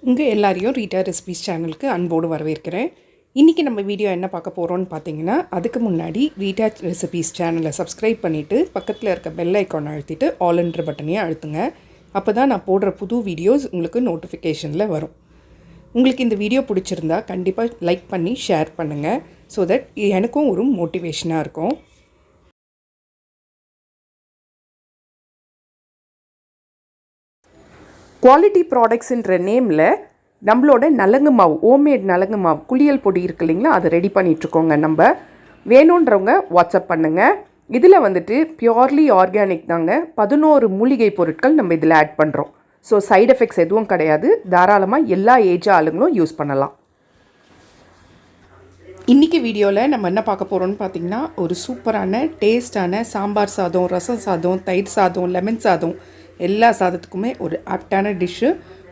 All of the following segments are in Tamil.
உங்கள் எல்லாரையும் ரீட்டா ரெசிபீஸ் சேனலுக்கு அன்போடு வரவேற்கிறேன். இன்றைக்கி நம்ம வீடியோ என்ன பார்க்க போகிறோன்னு பார்த்தீங்கன்னா, அதுக்கு முன்னாடி ரீட்டா ரெசிபீஸ் சேனலை சப்ஸ்கிரைப் பண்ணிவிட்டு பக்கத்தில் இருக்க பெல் ஐக்கான் அழுத்திட்டு ஆல்ன்ற பட்டனையும் அழுத்துங்க. அப்போ தான் நான் போடுற புது வீடியோஸ் உங்களுக்கு நோட்டிஃபிகேஷனில் வரும். உங்களுக்கு இந்த வீடியோ பிடிச்சிருந்தா கண்டிப்பாக லைக் பண்ணி ஷேர் பண்ணுங்கள். ஸோ தட் எனக்கும் ஒரு மோட்டிவேஷனாக இருக்கும். குவாலிட்டி ப்ராடக்ட்ஸுன்ற நேமில் நம்மளோட நலங்கு மாவு, ஹோம்மேட் நலங்கு மாவு குளியல் பொடி இருக்குது இல்லைங்களா, அதை ரெடி பண்ணிகிட்ருக்கோங்க. நம்ம வேணுன்றவங்க வாட்ஸ்அப் பண்ணுங்கள். இதில் வந்துட்டு பியோர்லி ஆர்கானிக் தாங்க. 11 மூலிகை பொருட்கள் நம்ம இதில் ஆட் பண்ணுறோம். ஸோ சைட் எஃபெக்ட்ஸ் எதுவும் கிடையாது. தாராளமாக எல்லா ஏஜ் ஆளுங்களும் யூஸ் பண்ணலாம். இன்றைக்கி வீடியோவில் நம்ம என்ன பார்க்க போகிறோம்னு பார்த்திங்கன்னா, ஒரு சூப்பரான டேஸ்டான சாம்பார் சாதம், ரசம் சாதம், தயிர் சாதம், லெமன் சாதம், எல்லா சாதத்துக்குமே ஒரு ஆப்டான டிஷ்ஷு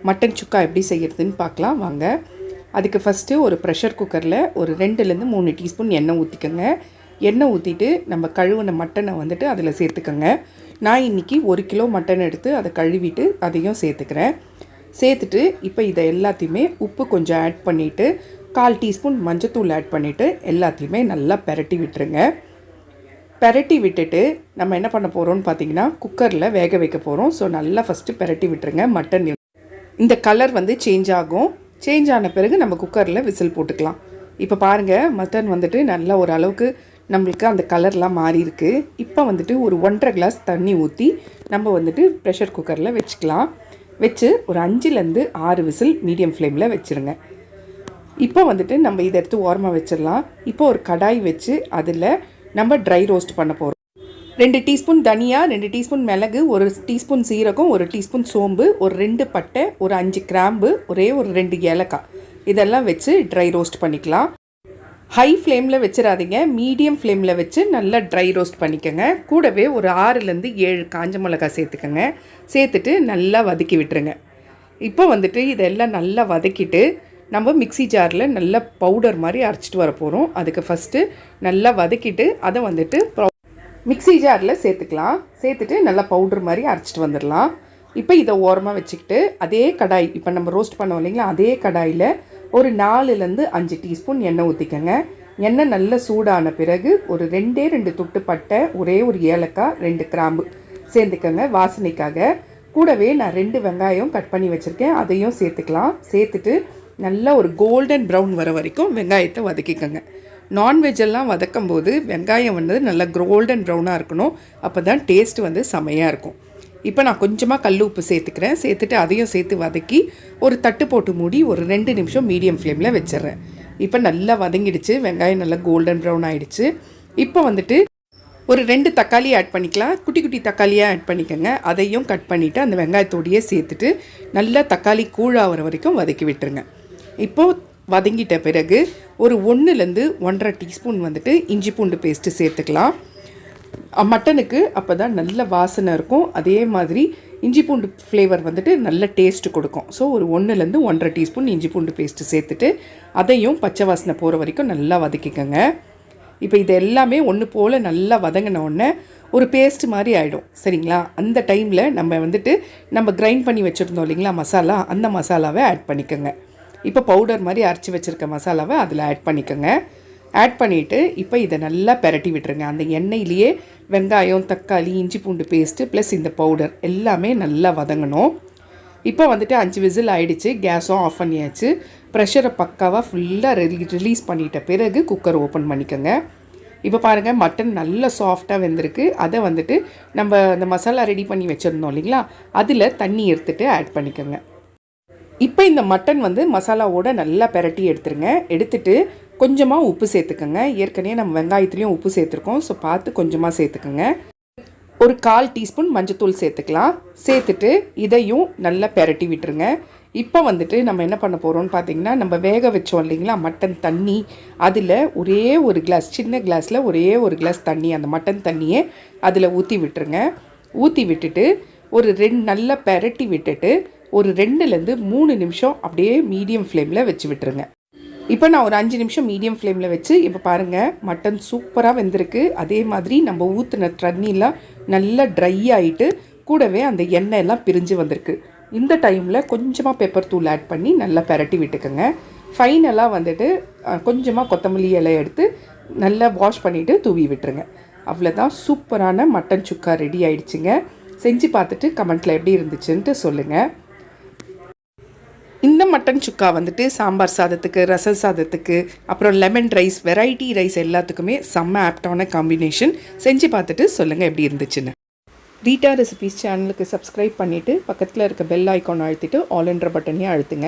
மட்டன் சுக்கா எப்படி செய்கிறதுன்னு பார்க்கலாம் வாங்க. அதுக்கு ஃபஸ்ட்டு ஒரு ப்ரெஷர் குக்கரில் ஒரு 2லேருந்து 3 டீஸ்பூன் எண்ணெய் ஊற்றிக்கோங்க. எண்ணெய் ஊற்றிட்டு நம்ம கழுவின மட்டனை வந்துட்டு அதில் சேர்த்துக்கோங்க. நான் இன்றைக்கி 1 கிலோ மட்டன் எடுத்து அதை கழுவிட்டு அதையும் சேர்த்துக்கிறேன். சேர்த்துட்டு இப்போ இதை எல்லாத்தையுமே உப்பு கொஞ்சம் ஆட் பண்ணிவிட்டு 1/4 டீஸ்பூன் மஞ்சத்தூள் ஆட் பண்ணிவிட்டு எல்லாத்தையுமே நல்லா பெரட்டி விட்டுருங்க. பெரட்டி விட்டுட்டு நம்ம என்ன பண்ண போகிறோம்னு பார்த்தீங்கன்னா, குக்கரில் வேக வைக்க போகிறோம். ஸோ நல்லா ஃபஸ்ட்டு பெரட்டி விட்டுருங்க. மட்டன் இந்த கலர் வந்து சேஞ்ச் ஆகும். சேஞ்ச் ஆன பிறகு நம்ம குக்கரில் விசில் போட்டுக்கலாம். இப்போ பாருங்கள், மட்டன் வந்துட்டு நல்லா ஓரளவுக்கு நம்மளுக்கு அந்த கலர்லாம் மாறி இருக்குது. இப்போ வந்துட்டு ஒரு 1.5 கிளாஸ் தண்ணி ஊற்றி நம்ம வந்துட்டு ப்ரெஷர் குக்கரில் வச்சுக்கலாம். வச்சு ஒரு 5லேருந்து 6 விசில் மீடியம் ஃப்ளேமில் வச்சுருங்க. இப்போ வந்துட்டு நம்ம இதை எடுத்து ஓரமாக வச்சிடலாம். இப்போ ஒரு கடாய் வச்சு அதில் நம்ம ட்ரை ரோஸ்ட் பண்ண போகிறோம். 2 டீஸ்பூன் தனியா, 2 டீஸ்பூன் மிளகு, 1 டீஸ்பூன் சீரகம், 1 டீஸ்பூன் சோம்பு, ஒரு 2 பட்டை, ஒரு 5 கிராம்பு, ஒரு 2 ஏலக்காய், இதெல்லாம் வச்சு ட்ரை ரோஸ்ட் பண்ணிக்கலாம். ஹை ஃப்ளேமில் வச்சிடாதீங்க, மீடியம் ஃப்ளேமில் வச்சு நல்லா ட்ரை ரோஸ்ட் பண்ணிக்கோங்க. கூடவே ஒரு 6லேருந்து 7 காஞ்ச மிளகாய் சேர்த்துக்கோங்க. சேர்த்துட்டு நல்லா வதக்கி விட்டுருங்க. இப்போ வந்துட்டு இதெல்லாம் நல்லா வதக்கிட்டு நம்ம மிக்ஸி ஜாரில் நல்லா பவுடர் மாதிரி அரைச்சிட்டு வர போகிறோம். அதுக்கு ஃபஸ்ட்டு நல்லா வதக்கிட்டு அதை வந்துட்டு மிக்ஸி ஜாரில் சேர்த்துக்கலாம். சேர்த்துட்டு நல்லா பவுடர் மாதிரி அரைச்சிட்டு வந்துடலாம். இப்போ இதை ஓரமாக வச்சுக்கிட்டு அதே கடாய், இப்போ நம்ம ரோஸ்ட் பண்ணோம் இல்லைங்களா, அதே கடாயில் ஒரு 4லேருந்து 5 டீஸ்பூன் எண்ணெய் ஊற்றிக்கோங்க. எண்ணெய் நல்லா சூடான பிறகு ஒரு 2 துட்டு பட்டை, ஒரு ஏலக்காய், 2 கிராம்பு சேர்த்துக்கோங்க வாசனைக்காக. கூடவே நான் 2 வெங்காயம் கட் பண்ணி வச்சுருக்கேன், அதையும் சேர்த்துக்கலாம். சேர்த்துட்டு நல்லா ஒரு கோல்டன் ப்ரௌன் வர வரைக்கும் வெங்காயத்தை வதக்கிக்கோங்க. நான்வெஜ்ஜெல்லாம் வதக்கும் போது வெங்காயம் வந்து நல்லா கோல்டன் ப்ரௌனாக இருக்கணும். அப்போ தான் டேஸ்ட் வந்து செமையாக இருக்கும். இப்போ நான் கொஞ்சமாக கல் உப்பு சேர்த்துக்கிறேன். சேர்த்துட்டு அதையும் சேர்த்து வதக்கி ஒரு தட்டு போட்டு மூடி ஒரு 2 நிமிஷம் மீடியம் ஃப்ளேமில் வச்சிட்றேன். இப்போ நல்லா வதங்கிடுச்சு. வெங்காயம் நல்லா கோல்டன் ப்ரௌன் ஆகிடுச்சு. இப்போ வந்துட்டு ஒரு 2 தக்காளி ஆட் பண்ணிக்கலாம். குட்டி குட்டி தக்காளியாக ஆட் பண்ணிக்கோங்க. அதையும் கட் பண்ணிவிட்டு அந்த வெங்காயத்தோடையே சேர்த்துட்டு நல்லா தக்காளி கூழாகிற வரைக்கும் வதக்கி விட்டுருங்க. இப்போது வதங்கிட்ட பிறகு ஒரு 1லேருந்து 1.5 டீஸ்பூன் வந்துட்டு இஞ்சி பூண்டு பேஸ்ட்டு சேர்த்துக்கலாம். மட்டனுக்கு அப்போ தான் நல்ல வாசனை இருக்கும். அதே மாதிரி இஞ்சி பூண்டு ஃப்ளேவர் வந்துட்டு நல்ல டேஸ்ட்டு கொடுக்கும். ஸோ ஒரு 1லேருந்து 1.5 டீஸ்பூன் இஞ்சி பூண்டு பேஸ்ட்டு சேர்த்துட்டு அதையும் பச்சை வாசனை போகிற வரைக்கும் நல்லா வதக்கிக்கோங்க. இப்போ இது எல்லாமே ஒன்று போல் நல்லா வதங்கின உடனே ஒரு பேஸ்ட் மாதிரி ஆகிடும். சரிங்களா? அந்த டைமில் நம்ம வந்துட்டு நம்ம கிரைண்ட் பண்ணி வச்சுருந்தோம் இல்லைங்களா மசாலா, அந்த மசாலாவை ஆட் பண்ணிக்கோங்க. இப்போ பவுடர் மாதிரி அரைச்சி வச்சுருக்க மசாலாவை அதில் ஆட் பண்ணிக்கோங்க. ஆட் பண்ணிவிட்டு இப்போ இதை நல்லா பெரட்டி விட்டுருங்க. அந்த எண்ணெயிலேயே வெங்காயம், தக்காளி, இஞ்சி பூண்டு பேஸ்ட்டு ப்ளஸ் இந்த பவுடர் எல்லாமே நல்லா வதங்கணும். இப்போ வந்துட்டு 5 விசில் ஆகிடுச்சு. கேஸும் ஆஃப் பண்ணியாச்சு. ப்ரெஷரை பக்காவாக ஃபுல்லாக ரிலீஸ் பண்ணிட்ட பிறகு குக்கர் ஓப்பன் பண்ணிக்கோங்க. இப்போ பாருங்கள், மட்டன் நல்லா சாஃப்டாக வெந்திருக்கு. அதை வந்துட்டு நம்ம அந்த மசாலா ரெடி பண்ணி வச்சுருந்தோம் இல்லைங்களா, அதில் தண்ணி எடுத்துகிட்டு ஆட் பண்ணிக்கோங்க. இப்போ இந்த மட்டன் வந்து மசாலாவோடு நல்லா பெரட்டி எடுத்துருங்க. எடுத்துகிட்டு கொஞ்சமாக உப்பு சேர்த்துக்கோங்க. ஏற்கனவே நம்ம வெங்காயத்துலேயும் உப்பு சேர்த்துருக்கோம். ஸோ பார்த்து கொஞ்சமாக சேர்த்துக்கோங்க. ஒரு 1/4 டீஸ்பூன் மஞ்சத்தூள் சேர்த்துக்கலாம். சேர்த்துட்டு இதையும் நல்லா பெரட்டி விட்டுருங்க. இப்போ வந்துட்டு நம்ம என்ன பண்ண போகிறோம்னு பார்த்தீங்கன்னா, நம்ம வேக வச்சோம் இல்லைங்களா மட்டன் தண்ணி, அதில் ஒரே ஒரு கிளாஸ், சின்ன கிளாஸில் ஒரே ஒரு கிளாஸ் தண்ணி, அந்த மட்டன் தண்ணியை அதில் ஊற்றி விட்டுருங்க. ஊற்றி விட்டுட்டு ஒரு 2 நல்லா பெரட்டி விட்டுட்டு ஒரு 2லேருந்து 3 நிமிஷம் அப்படியே மீடியம் ஃப்ளேமில் வச்சு விட்டுருங்க. இப்போ நான் ஒரு 5 நிமிஷம் மீடியம் ஃப்ளேமில் வச்சு இப்போ பாருங்கள், மட்டன் சூப்பராக வெந்திருக்கு. அதே மாதிரி நம்ம ஊற்றின தண்ணிலாம் நல்லா ட்ரை ஆகிட்டு கூடவே அந்த எண்ணெய் எல்லாம் பிரிஞ்சு வந்திருக்கு. இந்த டைமில் கொஞ்சமாக பெப்பர் தூள் ஆட் பண்ணி நல்லா பெரட்டி விட்டுக்கோங்க. ஃபைனலாக வந்துட்டு கொஞ்சமாக கொத்தமல்லி இலை எடுத்து நல்லா வாஷ் பண்ணிவிட்டு தூவி விட்டுருங்க. அவ்வளோதான், சூப்பரான மட்டன் சுக்கா ரெடி ஆயிடுச்சுங்க. செஞ்சு பார்த்துட்டு கமெண்ட்டில் எப்படி இருந்துச்சுன்ட்டு சொல்லுங்கள். இந்த மட்டன் சுக்கா வந்துட்டு சாம்பார் சாதத்துக்கு, ரசம் சாதத்துக்கு, அப்புறம் லெமன் ரைஸ், வெரைட்டி ரைஸ் எல்லாத்துக்குமே செம்ம ஆப்டான காம்பினேஷன். செஞ்சு பார்த்துட்டு சொல்லுங்கள் எப்படி இருந்துச்சுன்னு. ரீட்டா ரெசிபீஸ் சேனலுக்கு சப்ஸ்கிரைப் பண்ணிவிட்டு பக்கத்தில் இருக்க பெல் ஐக்கான் அழுத்திட்டு ஆல்ன்ற பட்டனையும் அழுத்துங்க.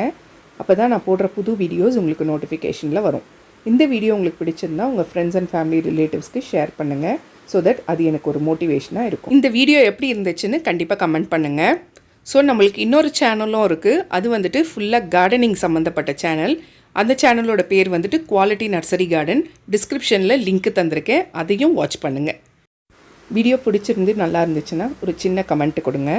அப்போ தான் நான் போடுற புது வீடியோஸ் உங்களுக்கு நோட்டிஃபிகேஷனில் வரும். இந்த வீடியோ உங்களுக்கு பிடிச்சிருந்தா உங்கள் ஃப்ரெண்ட்ஸ் அண்ட் ஃபேமிலி ரிலேட்டிவ்ஸ்க்கு ஷேர் பண்ணுங்கள். ஸோ தட் அது எனக்கு ஒரு மோட்டிவேஷனாக இருக்கும். இந்த வீடியோ எப்படி இருந்துச்சுன்னு கண்டிப்பாக கமெண்ட் பண்ணுங்கள். ஸோ நம்மளுக்கு இன்னொரு சேனலும் இருக்குது. அது வந்துட்டு ஃபுல்லாக கார்டனிங் சம்மந்தப்பட்ட சேனல். அந்த சேனலோட பேர் வந்துட்டு குவாலிட்டி நர்சரி கார்டன். டிஸ்கிரிப்ஷனில் லிங்க் தந்திருக்கேன், அதையும் வாட்ச் பண்ணுங்கள். வீடியோ பிடிச்சிருந்து நல்லா இருந்துச்சுன்னா ஒரு சின்ன கமெண்ட் கொடுங்க.